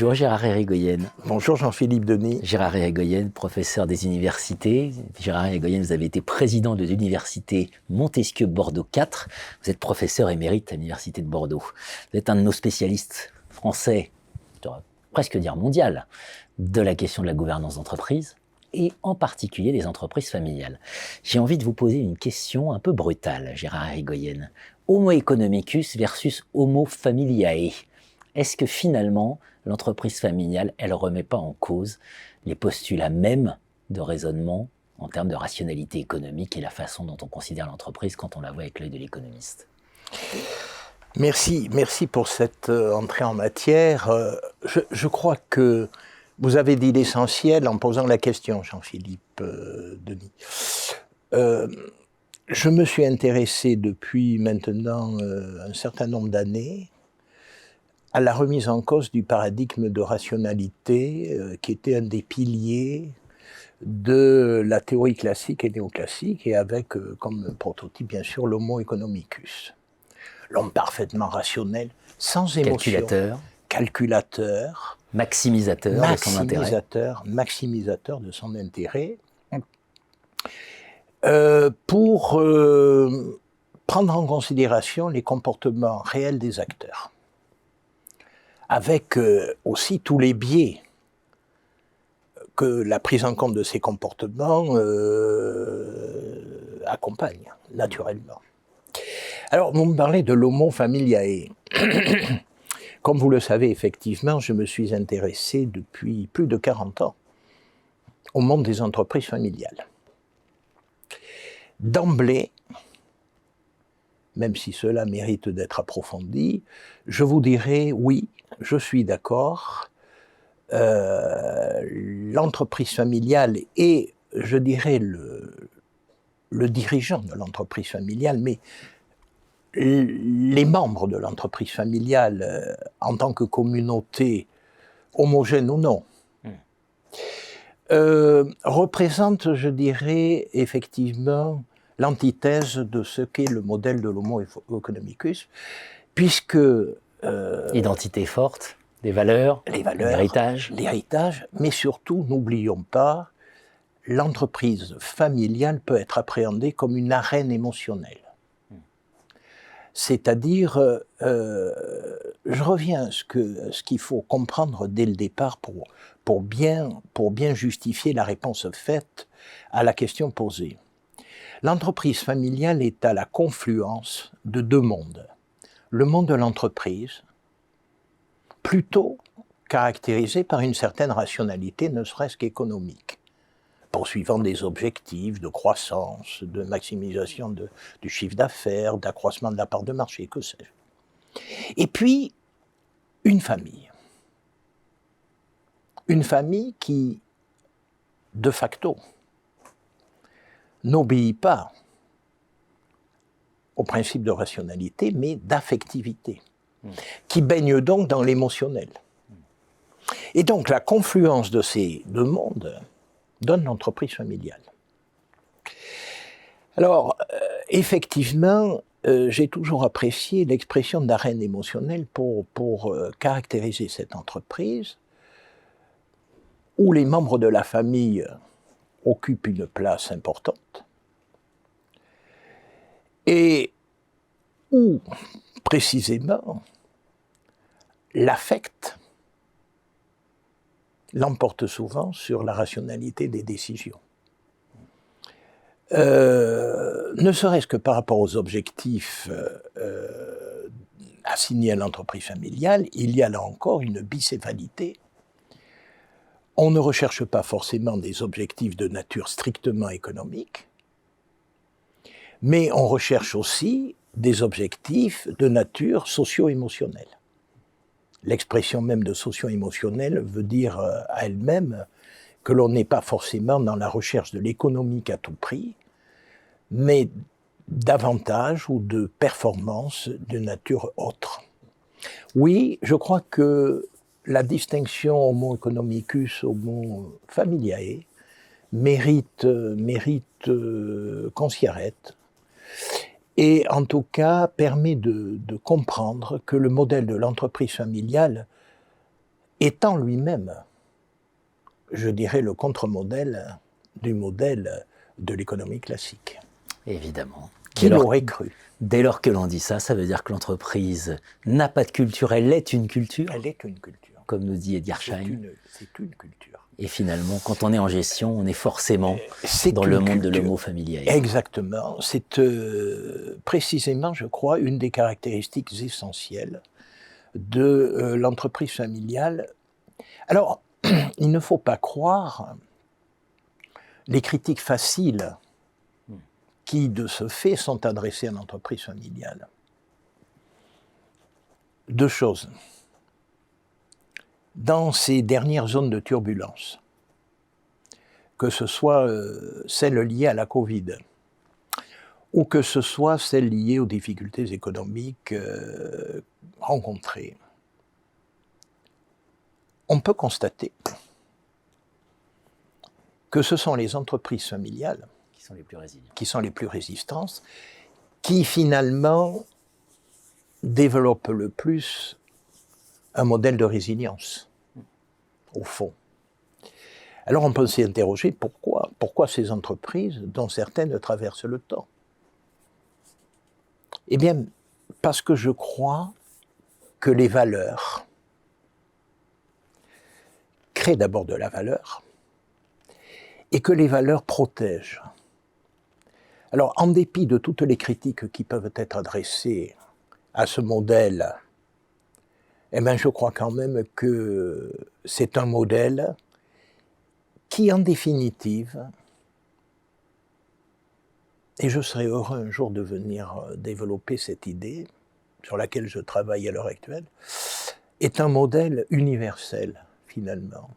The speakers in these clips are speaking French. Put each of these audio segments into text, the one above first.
Bonjour Gérard Irigoyen. Bonjour Jean-Philippe Denis. Gérard Irigoyen, professeur des universités. Gérard Irigoyen, vous avez été président de l'université Montesquieu Bordeaux 4. Vous êtes professeur émérite à l'université de Bordeaux. Vous êtes un de nos spécialistes français, je devrais presque dire mondial, de la question de la gouvernance d'entreprise et en particulier des entreprises familiales. J'ai envie de vous poser une question un peu brutale, Gérard Irigoyen. Homo economicus versus Homo familiae. Est-ce que finalement, l'entreprise familiale, elle ne remet pas en cause les postulats mêmes de raisonnement en termes de rationalité économique et la façon dont on considère l'entreprise quand on la voit avec l'œil de l'économiste? Merci pour cette entrée en matière. Je crois que vous avez dit l'essentiel en posant la question, Jean-Philippe Denis. Je me suis intéressé depuis maintenant un certain nombre d'années à la remise en cause du paradigme de rationalité qui était un des piliers de la théorie classique et néoclassique, et avec comme prototype bien sûr l'homo economicus. L'homme parfaitement rationnel, sans émotion. Calculateur. Maximisateur de son intérêt. Maximisateur de son intérêt. Pour prendre en considération les comportements réels des acteurs. Avec aussi tous les biais que la prise en compte de ces comportements accompagne, naturellement. Alors, vous me parlez de l'homo familiae. Comme vous le savez, effectivement, je me suis intéressé depuis plus de 40 ans au monde des entreprises familiales. D'emblée, même si cela mérite d'être approfondi, je vous dirais oui, je suis d'accord. L'entreprise familiale et, je dirais, le dirigeant de l'entreprise familiale, mais les membres de l'entreprise familiale en tant que communauté, homogène ou non, représentent, je dirais, effectivement, l'antithèse de ce qu'est le modèle de l'homo economicus, puisque... Identité forte, des valeurs, l'héritage, mais surtout, n'oublions pas, l'entreprise familiale peut être appréhendée comme une arène émotionnelle. C'est-à-dire, je reviens à ce qu'il faut comprendre dès le départ pour bien justifier la réponse faite à la question posée. L'entreprise familiale est à la confluence de deux mondes. Le monde de l'entreprise, plutôt caractérisé par une certaine rationalité, ne serait-ce qu'économique, poursuivant des objectifs de croissance, de maximisation du chiffre d'affaires, d'accroissement de la part de marché, que sais-je. Et puis, une famille. Une famille qui, de facto, n'obéit pas au principe de rationalité, mais d'affectivité, qui baigne donc dans l'émotionnel. Et donc, la confluence de ces deux mondes donne l'entreprise familiale. Alors, effectivement, j'ai toujours apprécié l'expression d'arène émotionnelle pour caractériser cette entreprise où les membres de la famille occupent une place importante et où, précisément, l'affect l'emporte souvent sur la rationalité des décisions. Ne serait-ce que par rapport aux objectifs assignés à l'entreprise familiale, il y a là encore une bicéphalité. On ne recherche pas forcément des objectifs de nature strictement économique, mais on recherche aussi des objectifs de nature socio-émotionnelle. L'expression même de socio-émotionnelle veut dire à elle-même que l'on n'est pas forcément dans la recherche de l'économique à tout prix, mais d'avantages ou de performances de nature autre. Oui, je crois que la distinction homo economicus, homo familiae mérite qu'on s'y arrête. Et en tout cas, permet de comprendre que le modèle de l'entreprise familiale étant lui-même, je dirais, le contre-modèle du modèle de l'économie classique. Évidemment. Qui l'aurait cru? Dès lors que l'on dit ça, ça veut dire que l'entreprise n'a pas de culture, elle est une culture. Elle est une culture. Comme nous dit Edgar Schein. C'est une culture. Et finalement, quand on est en gestion, on est forcément dans le monde de l'homo familiae. Exactement. C'est précisément, je crois, une des caractéristiques essentielles de l'entreprise familiale. Alors, il ne faut pas croire les critiques faciles qui, de ce fait, sont adressées à l'entreprise familiale. Deux choses. Dans ces dernières zones de turbulence, que ce soit celles liées à la Covid, ou que ce soit celles liées aux difficultés économiques rencontrées, on peut constater que ce sont les entreprises familiales qui sont les plus résistantes, qui finalement développent le plus un modèle de résilience, au fond. Alors on peut s'y interroger pourquoi ces entreprises, dont certaines traversent le temps. Eh bien, parce que je crois que les valeurs créent d'abord de la valeur, et que les valeurs protègent. Alors, en dépit de toutes les critiques qui peuvent être adressées à ce modèle, eh bien, je crois quand même que c'est un modèle qui, en définitive, et je serais heureux un jour de venir développer cette idée, sur laquelle je travaille à l'heure actuelle, est un modèle universel, finalement.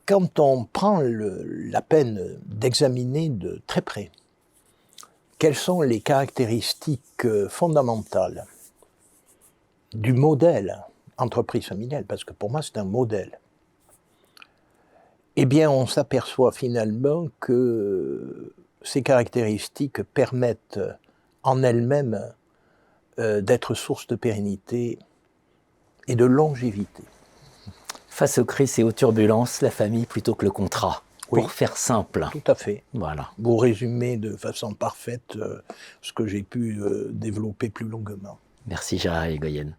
Quand on prend la peine d'examiner de très près quelles sont les caractéristiques fondamentales du modèle entreprise familiale, parce que pour moi c'est un modèle, eh bien on s'aperçoit finalement que ces caractéristiques permettent en elles-mêmes d'être source de pérennité et de longévité. Face aux crises et aux turbulences, la famille plutôt que le contrat, pour faire simple. Tout à fait. Voilà. Vous résumez de façon parfaite ce que j'ai pu développer plus longuement. Merci Gérard Egoyen.